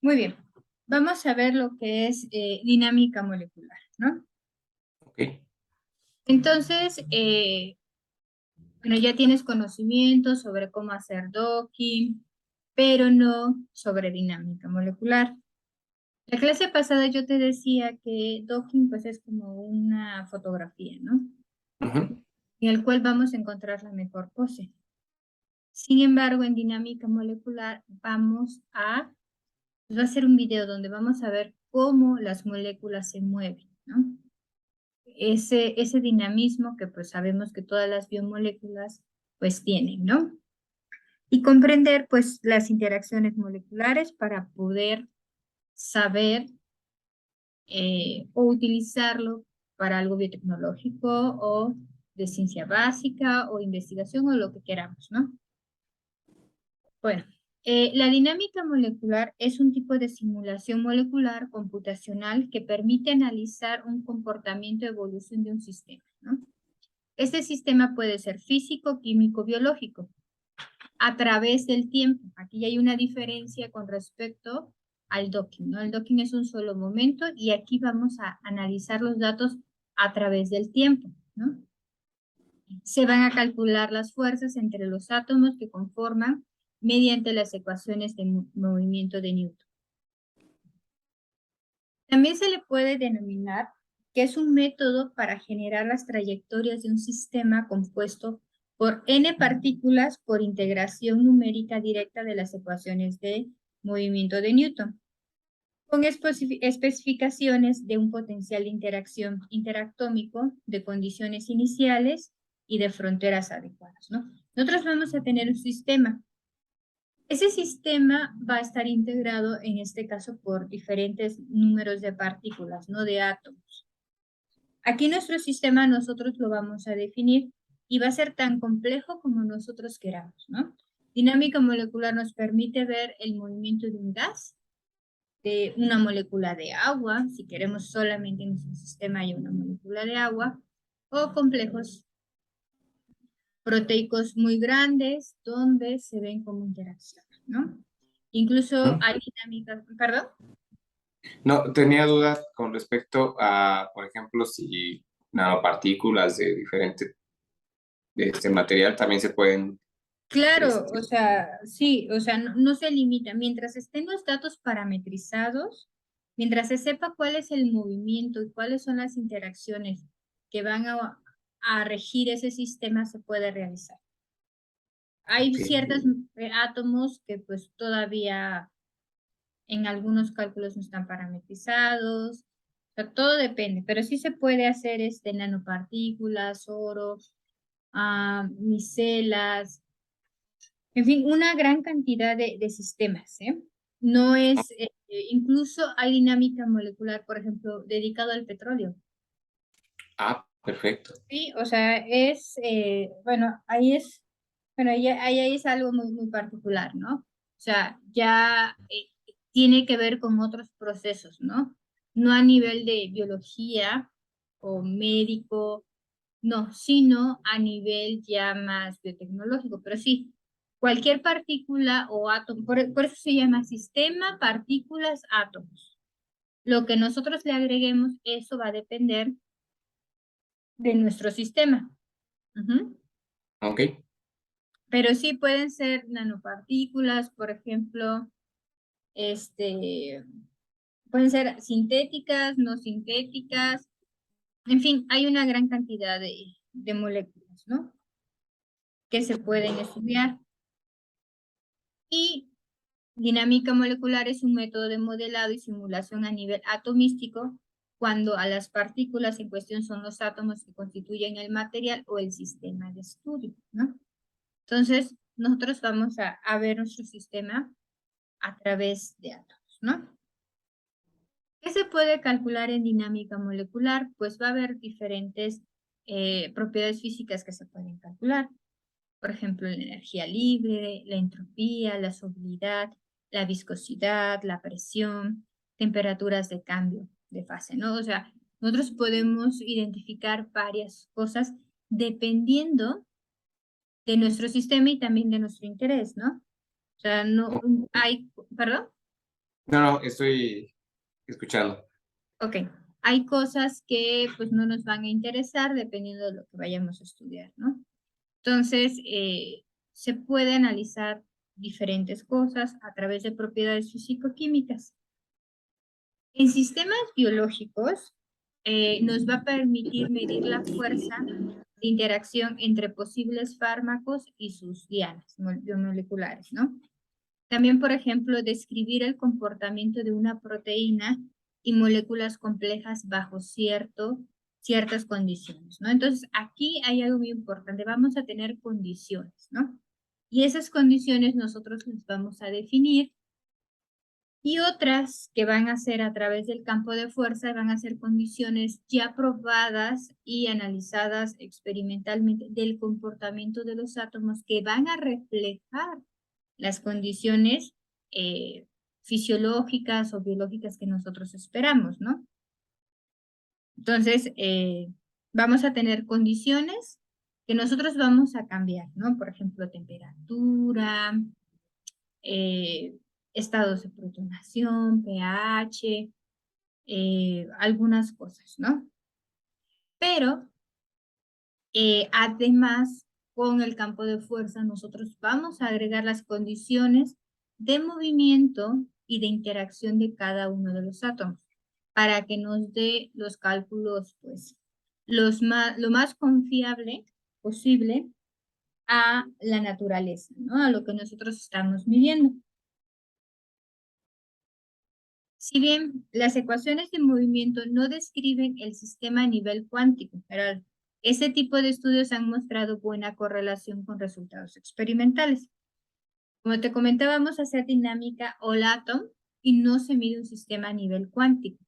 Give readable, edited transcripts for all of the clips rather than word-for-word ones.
Muy bien. Vamos a ver lo que es dinámica molecular, ¿no? Ok. Entonces, bueno, ya tienes conocimiento sobre cómo hacer docking, pero no sobre dinámica molecular. La clase pasada yo te decía que docking pues es como una fotografía, ¿no? Ujú. En el cual vamos a encontrar la mejor pose. Sin embargo, en dinámica molecular va a ser un video donde vamos a ver cómo las moléculas se mueven, ¿no? Ese dinamismo que pues sabemos que todas las biomoléculas pues tienen, ¿no? Y comprender pues las interacciones moleculares para poder saber o utilizarlo para algo biotecnológico o de ciencia básica o investigación o lo que queramos, ¿no? Bueno, la dinámica molecular es un tipo de simulación molecular computacional que permite analizar un comportamiento de evolución de un sistema, ¿no? Este sistema puede ser físico, químico, biológico, a través del tiempo. Aquí hay una diferencia con respecto al docking, ¿no? El docking es un solo momento y aquí vamos a analizar los datos a través del tiempo, ¿no? Se van a calcular las fuerzas entre los átomos que conforman mediante las ecuaciones de movimiento de Newton. También se le puede denominar que es un método para generar las trayectorias de un sistema compuesto por n partículas por integración numérica directa de las ecuaciones de movimiento de Newton, con especificaciones de un potencial de interacción interatómico, de condiciones iniciales y de fronteras adecuadas, ¿no? Nosotros vamos a tener un sistema. Ese sistema va a estar integrado, en este caso, por diferentes números de partículas, no de átomos. Aquí nuestro sistema nosotros lo vamos a definir y va a ser tan complejo como nosotros queramos, ¿no? Dinámica molecular nos permite ver el movimiento de un gas, de una molécula de agua, si queremos solamente en nuestro sistema hay una molécula de agua, o complejos proteicos muy grandes donde se ven como interacciones, ¿no? Incluso Ujú. hay dinámicas, perdón. No, tenía dudas con respecto a, por ejemplo, si nanopartículas de diferente de este material también se pueden, Claro, o este, sea, sí, o sea, no se limita. Mientras estén los datos parametrizados, mientras se sepa cuál es el movimiento y cuáles son las interacciones que van a regir ese sistema, se puede realizar. Hay ok, ciertos átomos que pues todavía en algunos cálculos no están parametrizados. O sea, todo depende, pero sí se puede hacer nanopartículas, oro, micelas, en fin, una gran cantidad de sistemas, ¿eh? No es, incluso hay dinámica molecular, por ejemplo, dedicado al petróleo. ah, perfecto. Sí, o sea, bueno, ahí es algo muy, muy particular, ¿no? O sea, ya tiene que ver con otros procesos, ¿no? No a nivel de biología o médico, no, sino a nivel ya más biotecnológico, pero sí, cualquier partícula o átomo, por eso se llama sistema, partículas, átomos. Lo que nosotros le agreguemos, eso va a depender de nuestro sistema. Ujú. Ok, Pero sí pueden ser nanopartículas, por ejemplo, este, pueden ser sintéticas, no sintéticas, en fin, hay una gran cantidad de moléculas, ¿no? Que se pueden estudiar. Y dinámica molecular es un método de modelado y simulación a nivel atomístico cuando a las partículas en cuestión son los átomos que constituyen el material o el sistema de estudio, ¿no? Entonces, nosotros vamos a ver nuestro sistema a través de átomos, ¿no? ¿Qué se puede calcular en dinámica molecular? Pues va a haber diferentes propiedades físicas que se pueden calcular. Por ejemplo, la energía libre, la entropía, la solubilidad, la viscosidad, la presión, temperaturas de cambio de fase, ¿no? O sea, nosotros podemos identificar varias cosas dependiendo de nuestro sistema y también de nuestro interés, ¿no? O sea, no hay, perdón. No, no, estoy escuchando. Ok, hay cosas que pues no nos van a interesar dependiendo de lo que vayamos a estudiar, ¿no? Entonces, se puede analizar diferentes cosas a través de propiedades físico-químicas. En sistemas biológicos, nos va a permitir medir la fuerza de interacción entre posibles fármacos y sus dianas biomoleculares, ¿no? También, por ejemplo, describir el comportamiento de una proteína y moléculas complejas bajo ciertas condiciones, ¿no? Entonces, aquí hay algo muy importante. Vamos a tener condiciones, ¿no? Y esas condiciones nosotros las vamos a definir y otras que van a ser a través del campo de fuerza van a ser condiciones ya probadas y analizadas experimentalmente del comportamiento de los átomos que van a reflejar las condiciones fisiológicas o biológicas que nosotros esperamos, ¿no? Entonces, vamos a tener condiciones que nosotros vamos a cambiar, ¿no? Por ejemplo, temperatura, eh, estados de protonación, pH, algunas cosas, ¿no? Pero, además, con el campo de fuerza, nosotros vamos a agregar las condiciones de movimiento y de interacción de cada uno de los átomos para que nos dé los cálculos, pues, lo más confiable posible a la naturaleza, ¿no? A lo que nosotros estamos midiendo. Si bien las ecuaciones de movimiento no describen el sistema a nivel cuántico, pero ese tipo de estudios han mostrado buena correlación con resultados experimentales. Como te comentábamos, hacer dinámica o LATOM y no se mide un sistema a nivel cuántico.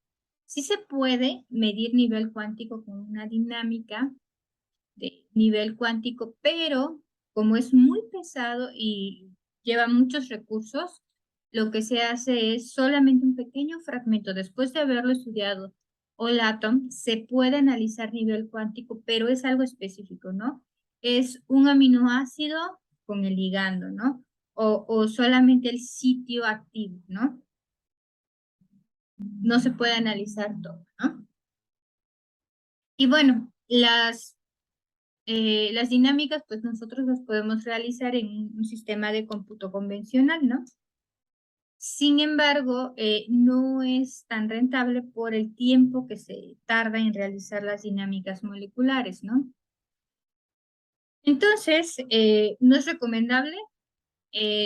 Sí se puede medir nivel cuántico con una dinámica de nivel cuántico, pero como es muy pesado y lleva muchos recursos, lo que se hace es solamente un pequeño fragmento. Después de haberlo estudiado All Atom, se puede analizar nivel cuántico, pero es algo específico, ¿no? Es un aminoácido con el ligando, ¿no? O solamente el sitio activo, ¿no? No se puede analizar todo, ¿no? Y bueno, las dinámicas, pues nosotros las podemos realizar en un sistema de cómputo convencional, ¿no? Sin embargo, no es tan rentable por el tiempo que se tarda en realizar las dinámicas moleculares, ¿no? Entonces, no es recomendable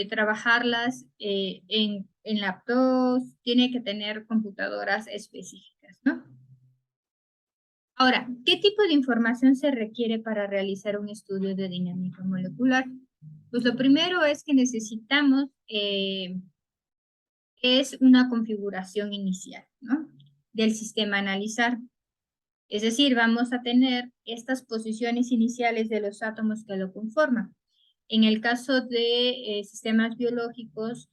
trabajarlas en laptops, tiene que tener computadoras específicas, ¿no? Ahora, ¿qué tipo de información se requiere para realizar un estudio de dinámica molecular? Pues lo primero es que necesitamos es una configuración inicial, ¿no? Del sistema a analizar. Es decir, vamos a tener estas posiciones iniciales de los átomos que lo conforman. En el caso de sistemas biológicos,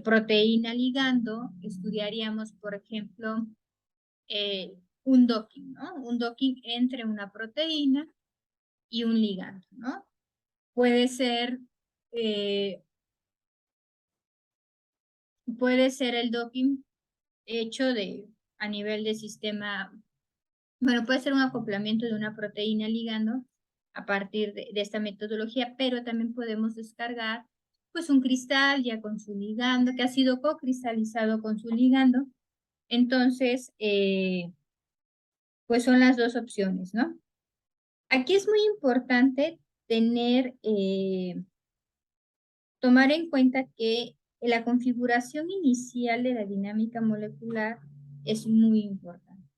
proteína ligando, estudiaríamos, por ejemplo, un docking, ¿no? Un docking entre una proteína y un ligando, ¿no? Puede ser, eh, puede ser el docking hecho a nivel de sistema, bueno, puede ser un acoplamiento de una proteína ligando a partir de esta metodología, pero también podemos descargar pues un cristal ya con su ligando, que ha sido cocristalizado con su ligando. Entonces, pues son las dos opciones, ¿no? Aquí es muy importante tomar en cuenta que la configuración inicial de la dinámica molecular es muy importante.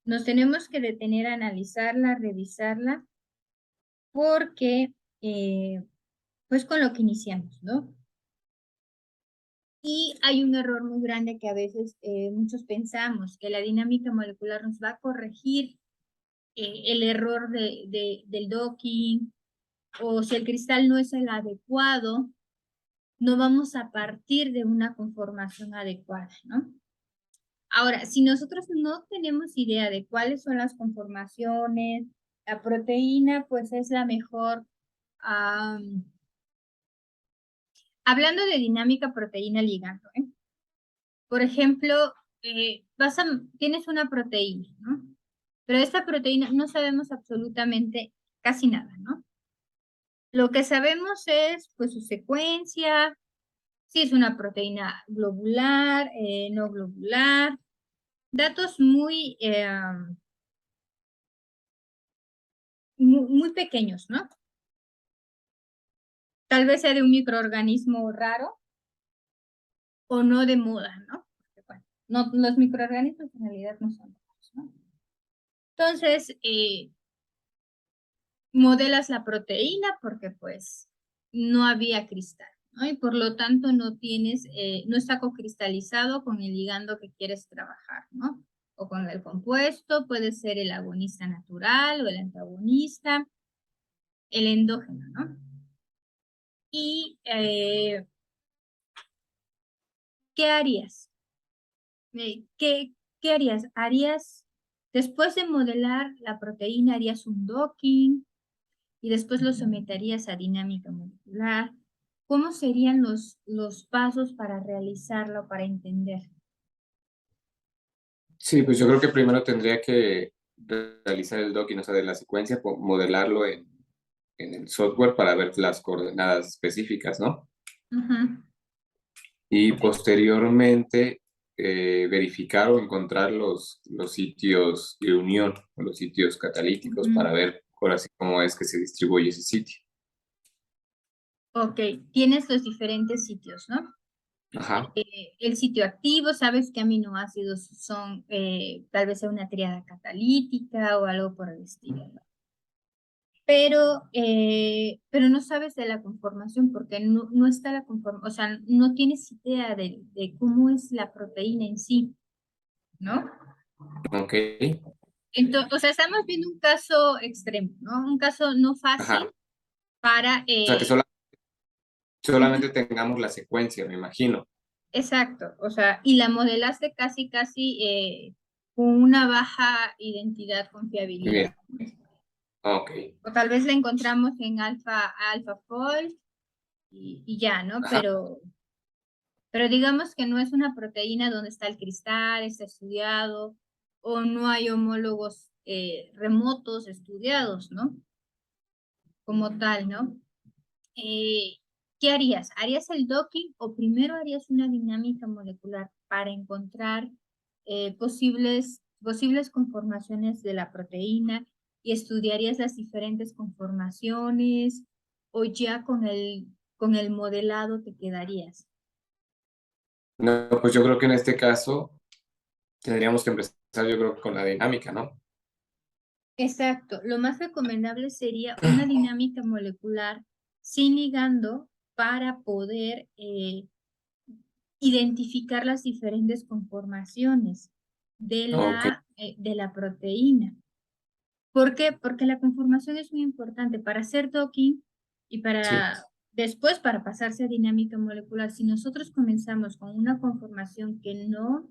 Nos tenemos que detener a analizarla, revisarla, porque pues con lo que iniciamos, ¿no? Y hay un error muy grande que a veces muchos pensamos, que la dinámica molecular nos va a corregir el error del docking, o si el cristal no es el adecuado, no vamos a partir de una conformación adecuada, ¿no? Ahora, si nosotros no tenemos idea de cuáles son las conformaciones, la proteína pues es la mejor. Hablando de dinámica proteína ligando, Por ejemplo, tienes una proteína, ¿no? Pero esta proteína no sabemos absolutamente casi nada, ¿no? Lo que sabemos es, pues, su secuencia, si es una proteína globular, no globular, datos muy pequeños, ¿no? Tal vez sea de un microorganismo raro o no de moda, ¿no? Porque, bueno, no, los microorganismos en realidad no son raros, ¿no? Entonces, modelas la proteína porque pues no había cristal, ¿no? Y por lo tanto no está cocristalizado con el ligando que quieres trabajar, ¿no? O con el compuesto, puede ser el agonista natural o el antagonista, el endógeno, ¿no? Y, ¿qué harías? ¿Qué harías? Después de modelar la proteína, harías un docking y después lo someterías a dinámica molecular. ¿Cómo serían los pasos para realizarlo, para entender? Sí, pues yo creo que primero tendría que realizar el docking, o sea, de la secuencia, modelarlo en el software para ver las coordenadas específicas, ¿no? Ujú. Y posteriormente verificar o encontrar los sitios de unión o los sitios catalíticos Ujú. para ver ahora sí cómo es que se distribuye ese sitio. Ok, tienes los diferentes sitios, ¿no? Ajá, El sitio activo, sabes qué aminoácidos son, tal vez sea una triada catalítica o algo por el estilo, ¿no? Pero no sabes de la conformación porque no está la conformación, o sea, no tienes idea de cómo es la proteína en sí, ¿no? ok, Entonces, o sea, estamos viendo un caso extremo, ¿no? Un caso no ajá. fácil para, O sea, que ujú, solamente tengamos la secuencia, me imagino. exacto, o sea, y la modelaste casi con una baja identidad, Muy confiabilidad. bien, ok, O tal vez la encontramos en AlphaFold y ya, ¿no? ajá. Pero digamos que no es una proteína donde está el cristal, está estudiado, o no hay homólogos remotos estudiados, ¿no? Como tal, ¿no? Eh, ¿Qué harías? ¿Harías el docking o primero harías una dinámica molecular para encontrar posibles conformaciones de la proteína y estudiarías las diferentes conformaciones o ya con el modelado te quedarías? No, pues yo creo que en este caso tendríamos que empezar, yo creo, con la dinámica, ¿no? Exacto. Lo más recomendable sería una dinámica molecular sin ligando para poder identificar las diferentes conformaciones Ok, de la proteína. ¿Por qué? Porque la conformación es muy importante para hacer docking y sí. después para pasarse a dinámica molecular. Si nosotros comenzamos con una conformación que no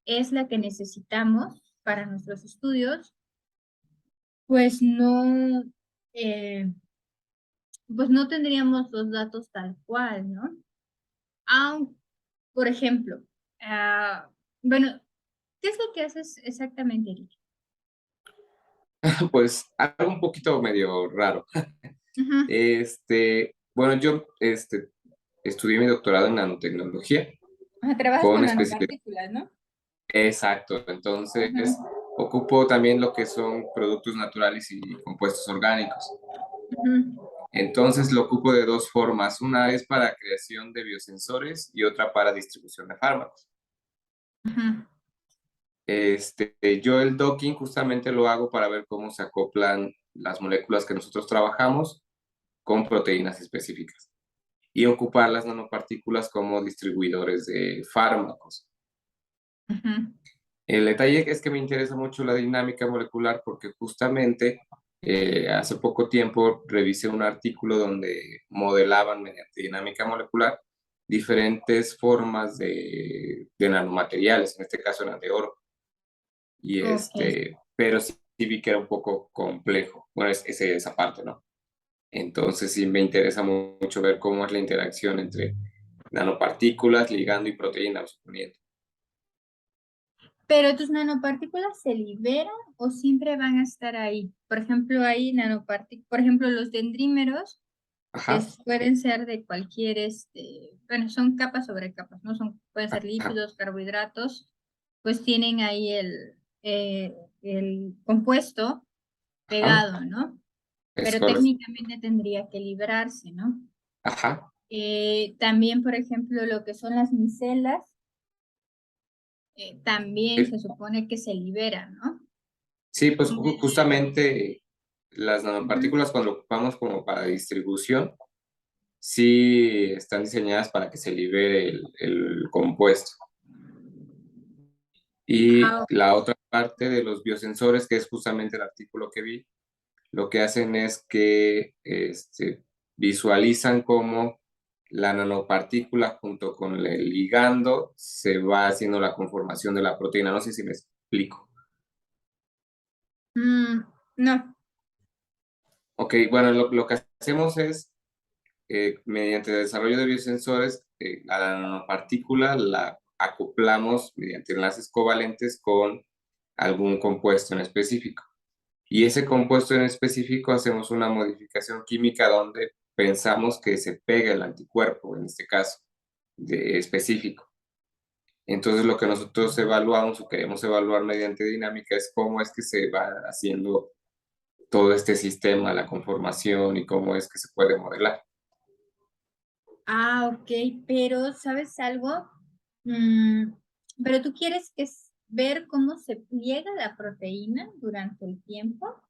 es la que necesitamos para nuestros estudios, pues eh, pues no tendríamos los datos tal cual, ¿no? Aunque, por ejemplo, bueno, ¿qué es lo que haces exactamente, Eric? Pues algo un poquito medio raro. Ujú. Bueno, yo estudié mi doctorado en nanotecnología Trabajas con con especialidad. nanopartículas, ¿no? Exacto, entonces Ujú, ocupo también lo que son productos naturales y compuestos orgánicos. ujú, Entonces lo ocupo de dos formas. Una es para creación de biosensores y otra para distribución de fármacos. ujú, Yo el docking justamente lo hago para ver cómo se acoplan las moléculas que nosotros trabajamos con proteínas específicas y ocupar las nanopartículas como distribuidores de fármacos. ujú. El detalle es que me interesa mucho la dinámica molecular porque justamente hace poco tiempo revisé un artículo donde modelaban mediante dinámica molecular diferentes formas de nanomateriales, en este caso eran de oro. Ok. Pero sí vi que era un poco complejo. Bueno, esa parte, ¿no? Entonces sí me interesa mucho ver cómo es la interacción entre nanopartículas, ligando y proteínas, suponiendo. Pero tus nanopartículas se liberan o siempre van a estar ahí. Por ejemplo, hay nanopartículas, por ejemplo, los dendrímeros, que Ajá, pueden ser de cualquier, bueno, son capas sobre capas, ¿no? Pueden ser ajá, lípidos, carbohidratos, pues tienen ahí el compuesto ajá, pegado, ¿no? es Pero correcto. técnicamente tendría que librarse, ¿no? Ajá. También, por ejemplo, lo que son las micelas, también Sí, se supone que se liberan, ¿no? sí, pues De- justamente las Ujú. nanopartículas cuando ocupamos como para distribución, sí están diseñadas para que se libere el compuesto. Y Ah, la otra parte de los biosensores, que es justamente el artículo que vi, lo que hacen es que visualizan cómo la nanopartícula junto con el ligando se va haciendo la conformación de la proteína. No sé si me explico. no. Ok, bueno, lo que hacemos es, mediante el desarrollo de biosensores, a la nanopartícula la acoplamos mediante enlaces covalentes con algún compuesto en específico. Y ese compuesto en específico hacemos una modificación química donde pensamos que se pega el anticuerpo, en este caso, de específico. Entonces lo que nosotros evaluamos o queremos evaluar mediante dinámica es cómo es que se va haciendo todo este sistema, la conformación y cómo es que se puede modelar. Ah, ok, pero ¿sabes algo? Mm, pero tú quieres ver cómo se pliega la proteína durante el tiempo.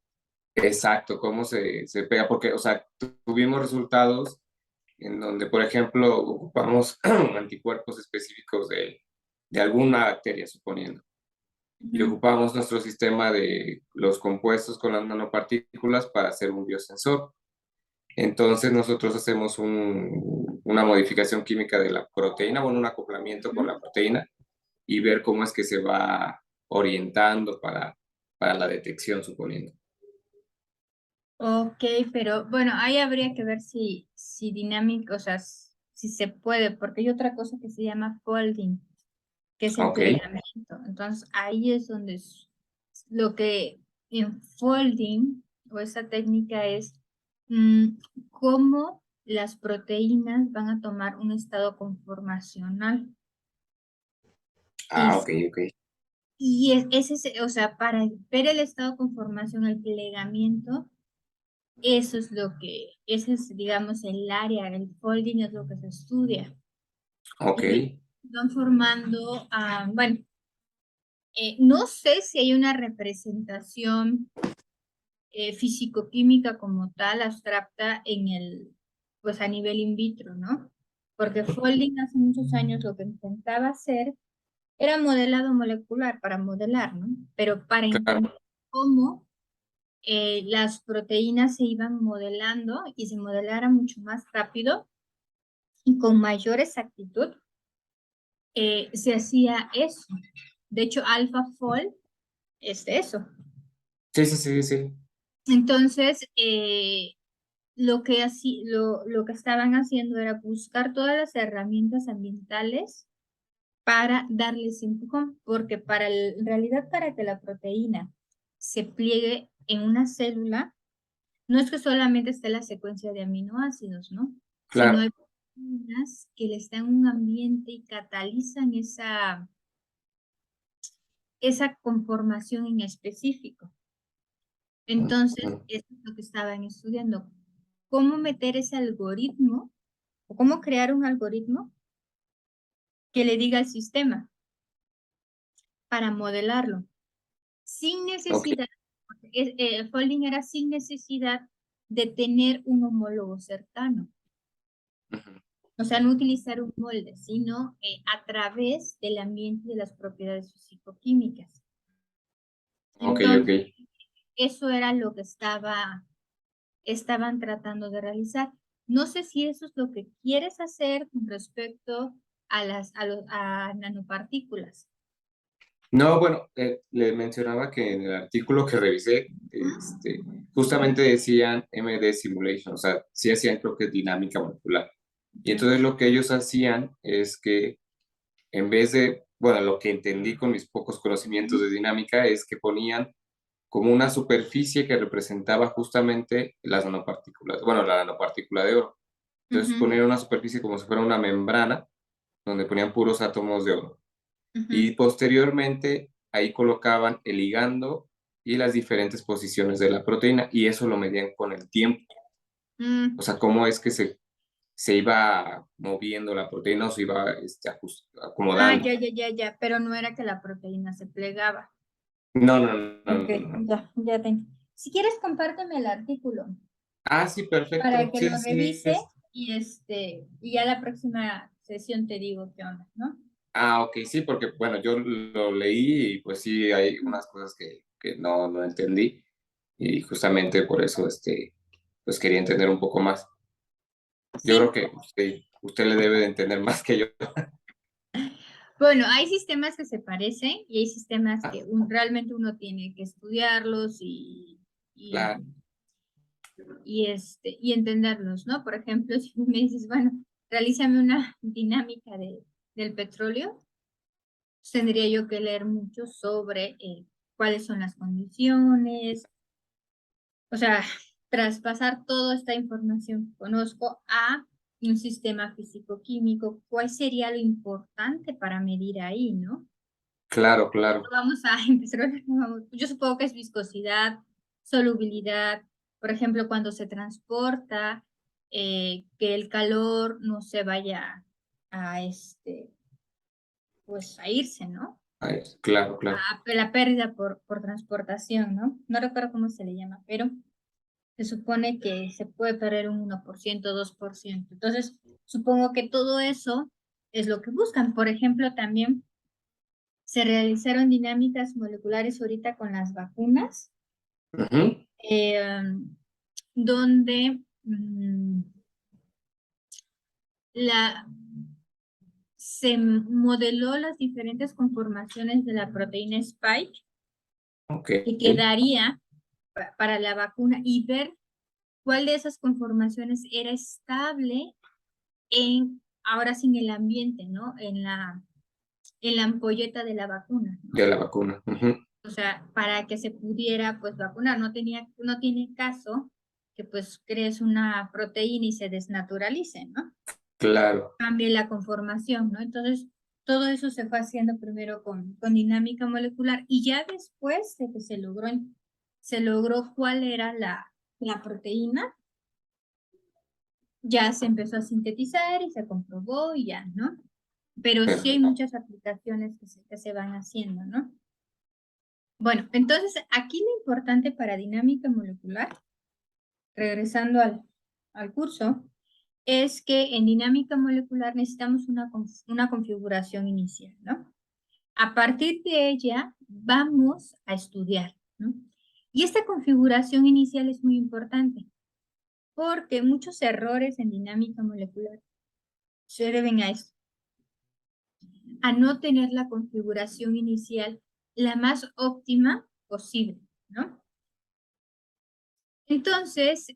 Exacto, cómo se pega, porque, o sea, tuvimos resultados en donde, por ejemplo, ocupamos anticuerpos específicos de alguna bacteria, suponiendo. Y Ujú. ocupamos nuestro sistema de los compuestos con las nanopartículas para hacer un biosensor. Entonces nosotros hacemos una modificación química de la proteína, bueno, un acoplamiento con la Ujú. proteína y ver cómo es que se va orientando para la detección, suponiendo. Ok, pero bueno, ahí habría que ver si dinámico, o sea, si se puede, porque hay otra cosa que se llama folding, que es el Ok. plegamiento. Entonces, ahí es donde lo que en folding o esa técnica es mm, cómo las proteínas van a tomar un estado conformacional. Y, Ah, ok, ok. o sea, para ver el estado conformación, el plegamiento, eso es ese es, digamos, el área, el folding es lo que se estudia. Ok. Y van formando, bueno, no sé si hay una representación físico-química como tal abstracta pues a nivel in vitro, ¿no? Porque Folding hace muchos años lo que intentaba hacer era modelado molecular para modelar, ¿no? Pero para entender Claro. cómo las proteínas se iban modelando y se modelara mucho más rápido y con mayor exactitud, se hacía eso. De hecho, AlphaFold es de eso. Sí, sí, sí, sí. Entonces, lo que estaban haciendo era buscar todas las herramientas ambientales para darles empujón, porque en realidad para que la proteína se pliegue en una célula, no es que solamente esté la secuencia de aminoácidos, ¿no? Sino Claro. hay proteínas que le están en un ambiente y catalizan esa conformación en específico. Entonces, Ujú. eso es lo que estaban estudiando. ¿Cómo meter ese algoritmo o cómo crear un algoritmo que le diga al sistema para modelarlo sin Ok. necesidad, Folding era sin necesidad de tener un homólogo cercano, Ujú. o sea, no utilizar un molde, sino a través del ambiente y de las propiedades físico-químicas. Ok, ok. Entonces, eso era lo que estaban tratando de realizar. No sé si eso es lo que quieres hacer con respecto a nanopartículas. No, bueno, le mencionaba que en el artículo que revisé, justamente decían MD simulation, o sea, sí hacían creo que dinámica molecular. Y entonces lo que ellos hacían es que en vez de bueno, lo que entendí con mis pocos conocimientos de dinámica es que ponían como una superficie que representaba justamente las nanopartículas, bueno, la nanopartícula de oro. Entonces Ujú, ponían una superficie como si fuera una membrana donde ponían puros átomos de oro. ujú. Y posteriormente ahí colocaban el ligando y las diferentes posiciones de la proteína y eso lo medían con el tiempo. O Mm. sea, cómo es que se iba moviendo la proteína o se iba Ah, acomodando. ya, pero no era que la proteína se plegaba. No, no, no, no, Ok, no, no. ya te. Si quieres, compárteme el artículo Ah, sí, para perfecto. que Sí, lo sí. revise y ya la próxima sesión te digo qué onda, ¿no? Ah, ok, sí, porque bueno, yo lo leí y pues sí, hay unas cosas que no entendí y justamente por eso, pues quería entender un poco más. Yo creo Sí, que usted le debe de entender más que yo. bueno, hay sistemas que se parecen y hay sistemas Ah, que realmente uno tiene que estudiarlos y, claro, y entenderlos, ¿no? Por ejemplo, si me dices, bueno, realízame una dinámica del petróleo, pues tendría yo que leer mucho sobre cuáles son las condiciones, o sea, traspasar toda esta información que conozco a un sistema físico-químico, ¿cuál sería lo importante para medir ahí, no? claro, claro. Vamos a empezar, yo supongo que es viscosidad, solubilidad, por ejemplo, cuando se transporta, que el calor no se vaya a pues a irse, ¿no? Ay, claro, claro. La pérdida por transportación, ¿no? No recuerdo cómo se le llama, pero se supone que se puede perder un 1%, 2%. Entonces, supongo que todo eso es lo que buscan. Por ejemplo, también se realizaron dinámicas moleculares ahorita con las vacunas, Ujú. eh, donde la, se modeló las diferentes conformaciones de la proteína Spike Ok, que quedaría para la vacuna y ver cuál de esas conformaciones era estable ahora sin el ambiente, ¿no? En la ampolleta de la vacuna, de ¿no? la vacuna. Ujú. O sea, para que se pudiera, pues, vacunar. No tiene caso que, pues, crees una proteína y se desnaturalice, ¿no? Claro. Cambie la conformación, ¿no? Entonces, todo eso se fue haciendo primero con dinámica molecular y ya después de que se logró cuál era la proteína, ya se empezó a sintetizar y se comprobó y ya, ¿no? Pero sí hay Perfecto. muchas aplicaciones que se van haciendo, ¿no? Bueno, entonces aquí lo importante para dinámica molecular, regresando al curso, es que en dinámica molecular necesitamos una configuración inicial, ¿no? A partir de ella vamos a estudiar, ¿no? Y esta configuración inicial es muy importante porque muchos errores en dinámica molecular se deben a esto, a no tener la configuración inicial la más óptima posible, ¿no? Entonces,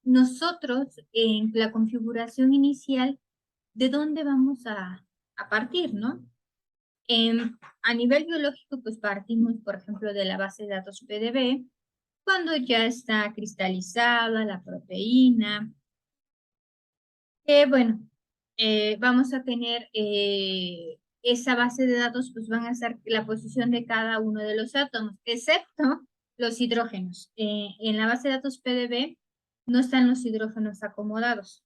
nosotros en la configuración inicial, ¿de dónde vamos a partir, no? A nivel biológico, pues partimos, por ejemplo, de la base de datos PDB, cuando ya está cristalizada la proteína, bueno, vamos a tener esa base de datos, pues van a ser la posición de cada uno de los átomos, excepto los hidrógenos. En la base de datos PDB no están los hidrógenos acomodados.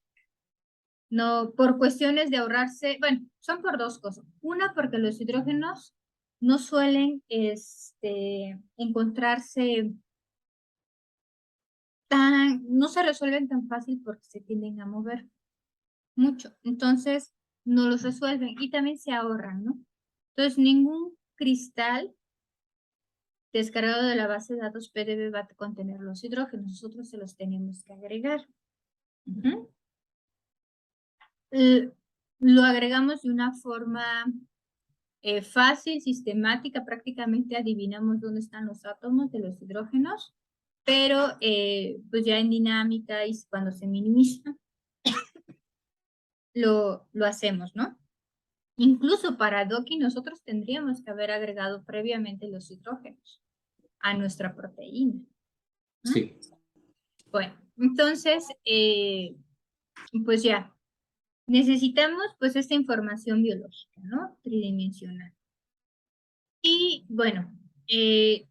No, por cuestiones de ahorrarse, bueno, son por dos cosas. Una, porque los hidrógenos no suelen encontrarse no se resuelven tan fácil porque se tienden a mover mucho. Entonces, no los resuelven y también se ahorran, ¿no? Entonces, ningún cristal descargado de la base de datos PDB va a contener los hidrógenos. Nosotros se los tenemos que agregar. Uh-huh. Lo agregamos de una forma fácil, sistemática, prácticamente adivinamos dónde están los átomos de los hidrógenos, pero pues ya en dinámica y cuando se minimiza, lo hacemos, ¿no? Incluso para Doki nosotros tendríamos que haber agregado previamente los hidrógenos a nuestra proteína. Sí. Bueno, entonces, pues ya, necesitamos pues esta información biológica, ¿no? Tridimensional. Y bueno,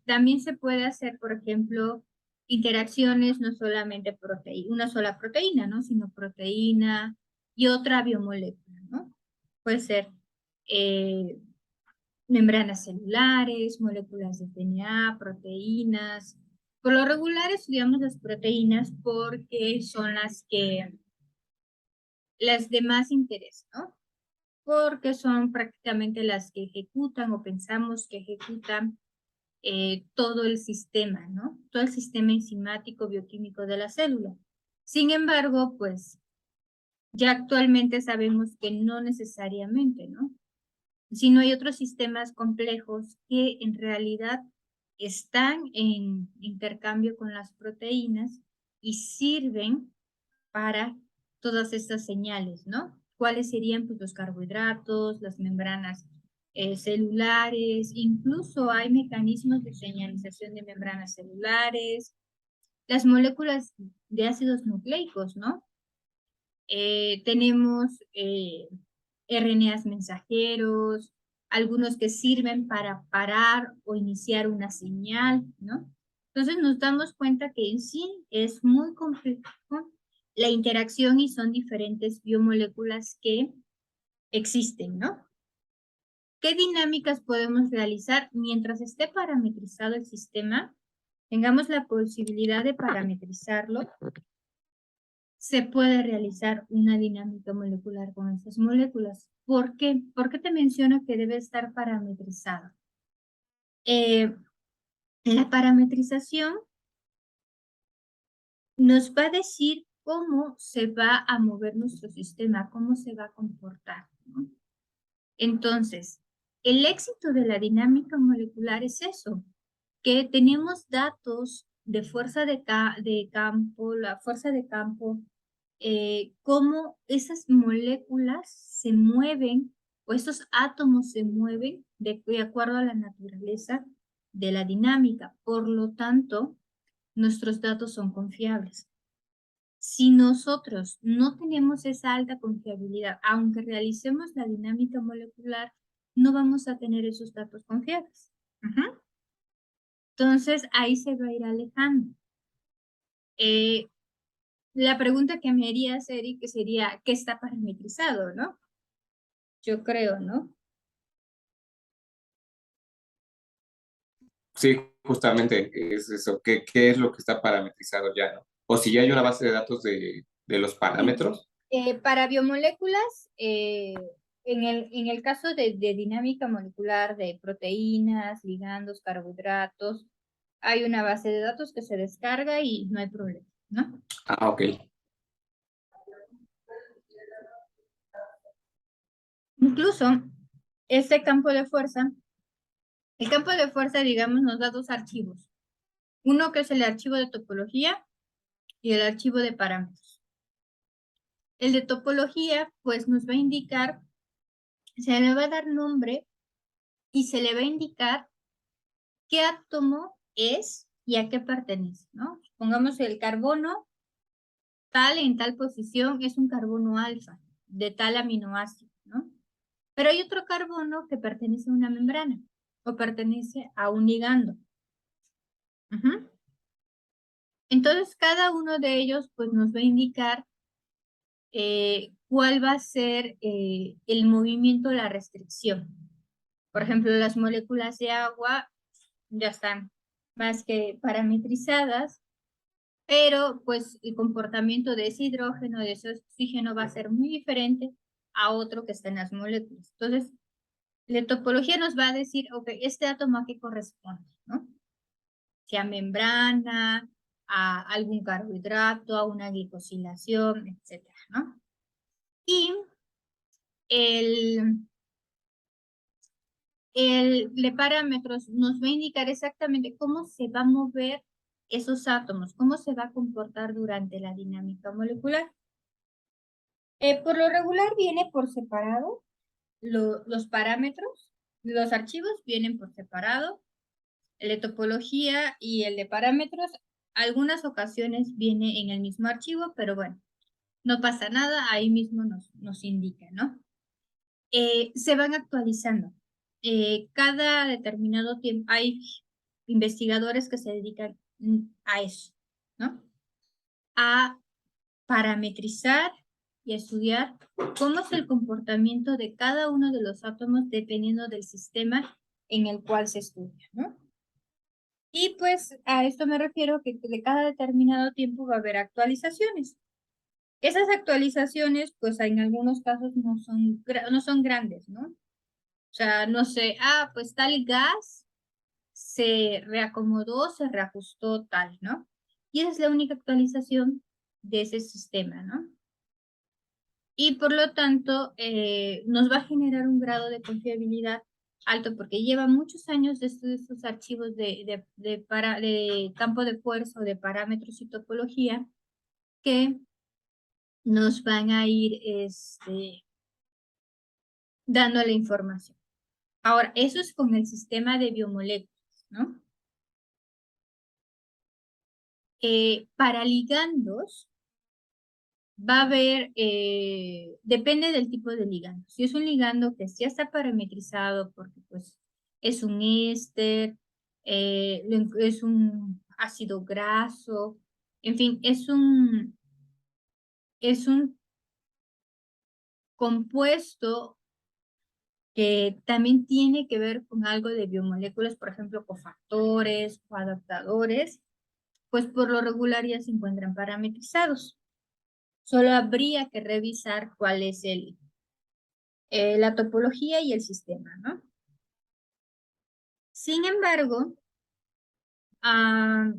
también se puede hacer, por ejemplo, interacciones no solamente una sola proteína, ¿no? Sino proteína y otra biomolécula, ¿no? Puede ser membranas celulares, moléculas de DNA, proteínas. Por lo regular estudiamos las proteínas porque son las de más interés, ¿no? Porque son prácticamente las que ejecutan o pensamos que ejecutan todo el sistema, ¿no? Todo el sistema enzimático bioquímico de la célula. Sin embargo, pues ya actualmente sabemos que no necesariamente, ¿no? Sino hay otros sistemas complejos que en realidad están en intercambio con las proteínas y sirven para todas estas señales, ¿no? ¿Cuáles serían pues, los carbohidratos, las membranas celulares? Incluso hay mecanismos de señalización de membranas celulares, las moléculas de ácidos nucleicos, ¿no? Tenemos RNAs mensajeros, algunos que sirven para parar o iniciar una señal, ¿no? Entonces nos damos cuenta que en sí es muy complejo la interacción y son diferentes biomoléculas que existen, ¿no? ¿Qué dinámicas podemos realizar mientras esté parametrizado el sistema? Tengamos la posibilidad de parametrizarlo. Se puede realizar una dinámica molecular con estas moléculas. ¿Por qué? ¿Por qué te menciono que debe estar parametrizado? La parametrización nos va a decir cómo se va a mover nuestro sistema, cómo se va a comportar, ¿no? Entonces, el éxito de la dinámica molecular es eso, que tenemos datos de fuerza de campo, la fuerza de campo, cómo esas moléculas se mueven o esos átomos se mueven de acuerdo a la naturaleza de la dinámica. Por lo tanto, nuestros datos son confiables. Si nosotros no tenemos esa alta confiabilidad, aunque realicemos la dinámica molecular, no vamos a tener esos datos confiables. Entonces, ahí se va a ir alejando. La pregunta que me harías, Eric, sería, ¿qué está parametrizado, no? Yo creo, ¿no? Sí, justamente es eso. ¿Qué es lo que está parametrizado ya, no? O si ya hay una base de datos de los parámetros. Para biomoléculas, en el caso de dinámica molecular de proteínas, ligandos, carbohidratos, hay una base de datos que se descarga y no hay problema, ¿no? Ah, ok. Incluso este campo de fuerza, el campo de fuerza, digamos, nos da dos archivos. Uno que es el archivo de topología y el archivo de parámetros. El de topología, pues nos va a indicar, se le va a dar nombre y se le va a indicar qué átomo es y a qué pertenece, ¿no? Pongamos el carbono tal en tal posición es un carbono alfa de tal aminoácido, ¿no? Pero hay otro carbono que pertenece a una membrana o pertenece a un ligando. Entonces, cada uno de ellos pues nos va a indicar cuál va a ser el movimiento, la restricción. Por ejemplo, las moléculas de agua ya están más que parametrizadas, pero pues el comportamiento de ese hidrógeno, de ese oxígeno va a ser muy diferente a otro que está en las moléculas. Entonces, la topología nos va a decir, ok, este átomo a qué corresponde, ¿no? Si a membrana, a algún carbohidrato, a una glicosilación, etcétera, ¿no? Y el de parámetros nos va a indicar exactamente cómo se va a mover esos átomos, cómo se va a comportar durante la dinámica molecular. Por lo regular viene por separado, los parámetros, los archivos vienen por separado, el de topología y el de parámetros, algunas ocasiones viene en el mismo archivo, pero bueno, no pasa nada, ahí mismo nos indica, ¿no? Se van actualizando. Cada determinado tiempo hay investigadores que se dedican a eso, ¿no? A parametrizar y estudiar cómo es el comportamiento de cada uno de los átomos dependiendo del sistema en el cual se estudia, ¿no? Y pues a esto me refiero que de cada determinado tiempo va a haber actualizaciones. Esas actualizaciones, pues en algunos casos no son grandes, ¿no? O sea, no sé, pues tal gas se reacomodó, se reajustó tal, ¿no? Y esa es la única actualización de ese sistema, ¿no? Y por lo tanto, nos va a generar un grado de confiabilidad alto porque lleva muchos años de estudio de estos archivos de campo de fuerza o de parámetros y topología que nos van a ir dando la información. Ahora, eso es con el sistema de biomoléculas, ¿no? Para ligandos, va a haber, depende del tipo de ligando. Si es un ligando que ya está parametrizado porque pues es un éster, es un ácido graso, en fin, es un compuesto que también tiene que ver con algo de biomoléculas, por ejemplo, cofactores o adaptadores, pues por lo regular ya se encuentran parametrizados. Solo habría que revisar cuál es la topología y el sistema, ¿no? Sin embargo, ah,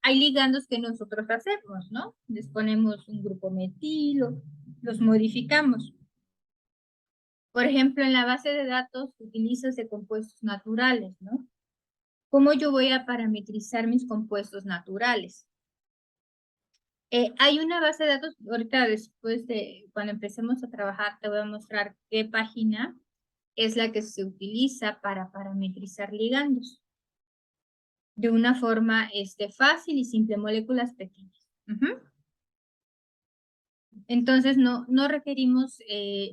hay ligandos que nosotros hacemos, ¿no? Les ponemos un grupo metilo, los modificamos. Por ejemplo, en la base de datos utilizas de compuestos naturales, ¿no? ¿Cómo yo voy a parametrizar mis compuestos naturales? Hay una base de datos, ahorita después de cuando empecemos a trabajar, te voy a mostrar qué página es la que se utiliza para parametrizar ligandos de una forma fácil y simple, moléculas pequeñas. Entonces, no requerimos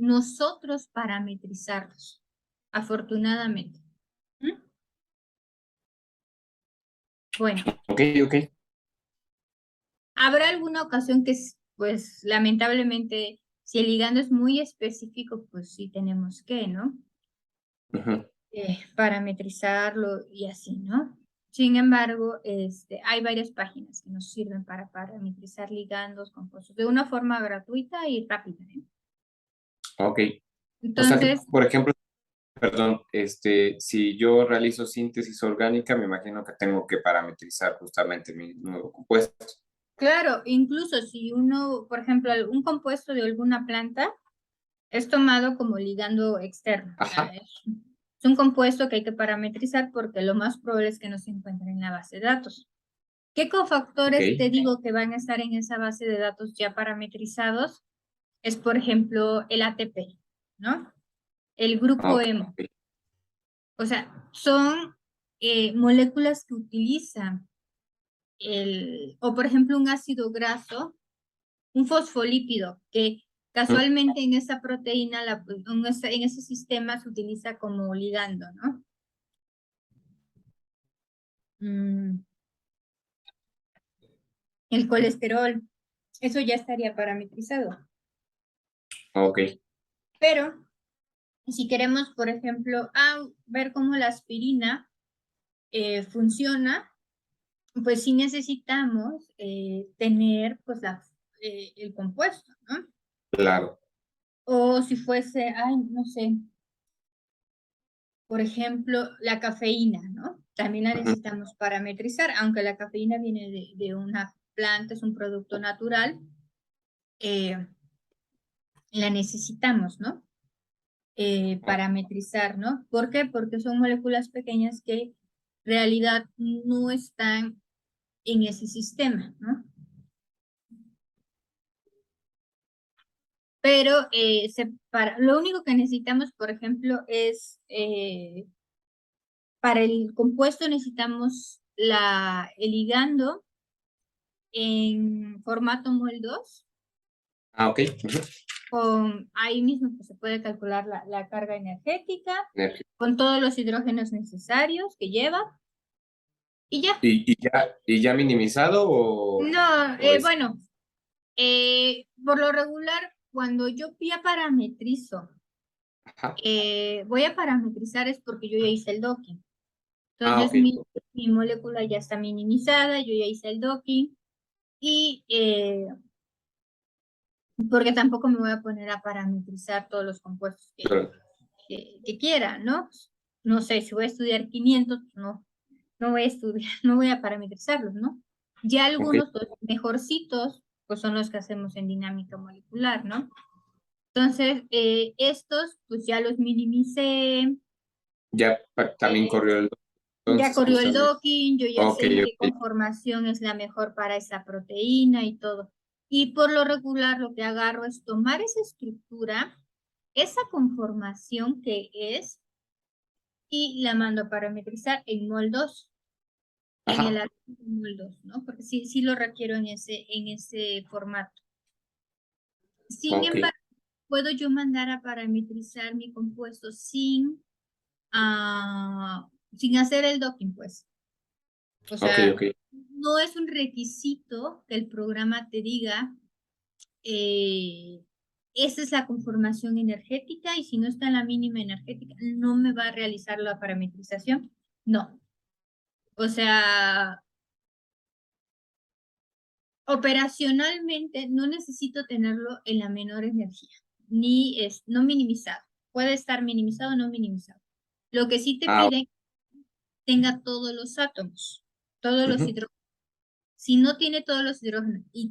nosotros parametrizarlos, afortunadamente. ¿Mm? Bueno, Ok, ok. habrá alguna ocasión que, pues, lamentablemente, si el ligando es muy específico, pues sí tenemos que, ¿no? Ujú. Parametrizarlo y así, ¿no? Sin embargo, hay varias páginas que nos sirven para parametrizar ligandos compuestos de una forma gratuita y rápida, ¿eh? Ok. O sea que, Entonces, por ejemplo, perdón, si yo realizo síntesis orgánica, me imagino que tengo que parametrizar justamente mi nuevo compuesto. claro, incluso si uno, por ejemplo, un compuesto de alguna planta es tomado como ligando externo, o sea, Ajá, es un compuesto que hay que parametrizar porque lo más probable es que no se encuentre en la base de datos. ¿Qué ok. cofactores te digo que van a estar en esa base de datos ya parametrizados? Es, por ejemplo, el ATP, ¿no? El grupo Ok. hemo. O sea, son moléculas que utilizan o por ejemplo, un ácido graso, un fosfolípido, que Ujú. casualmente en esa proteína, en ese sistema se utiliza como ligando, ¿no? Mm, el colesterol, eso ya estaría parametrizado. Ok. Pero si queremos, por ejemplo, ver cómo la aspirina funciona, pues sí necesitamos tener pues el compuesto, ¿no? Claro. O si fuese, no sé, por ejemplo, la cafeína, ¿no? También la Ujú. necesitamos parametrizar, aunque la cafeína viene de una planta, es un producto natural, eh, la necesitamos, ¿no? Parametrizar, ¿no? ¿Por qué? Porque son moléculas pequeñas que en realidad no están en ese sistema, ¿no? pero lo único que necesitamos, por ejemplo, es para el compuesto necesitamos el ligando en formato MOL2. Ah, ok. Ujú. Ahí mismo pues, se puede calcular la carga energética Energía. con todos los hidrógenos necesarios que lleva y ya. ¿Y ya minimizado No, o es? bueno, por lo regular, cuando yo ya parametrizo, Ajá. voy a parametrizar es porque yo ya hice el docking. Ah, Entonces ok. mi molécula ya está minimizada, yo ya hice el docking y porque tampoco me voy a poner a parametrizar todos los compuestos Pero- que quiera, ¿no? No sé, si voy a estudiar 500, pues no voy a estudiar, no voy a parametrizarlos, ¿no? Ya ok. algunos pues, mejorcitos, pues son los que hacemos en dinámica molecular, ¿no? Entonces, estos, pues ya los minimicé, Ya también eh, corrió el ya entonces, corrió el justamente. docking, yo ya Ok, sé qué ok. conformación es la mejor para esa proteína y todo. Y por lo regular lo que agarro es tomar esa estructura, esa conformación que es, y la mando a parametrizar en MOL2, en el Ajá. archivo MOL2, ¿no? Porque sí lo requiero en ese formato. Sin Ok, embargo, puedo yo mandar a parametrizar mi compuesto sin hacer el docking, pues. O ok, sea, ok. no es un requisito que el programa te diga, eh, esa es la conformación energética y si no está en la mínima energética, no me va a realizar la parametrización. No. O sea, operacionalmente no necesito tenerlo en la menor energía, ni es no minimizado. Puede estar minimizado o no minimizado. Lo que sí te Ah, piden tenga todos los átomos, todos los ujú. hidrógenos. Si no tiene todos los hidrógenos y tiene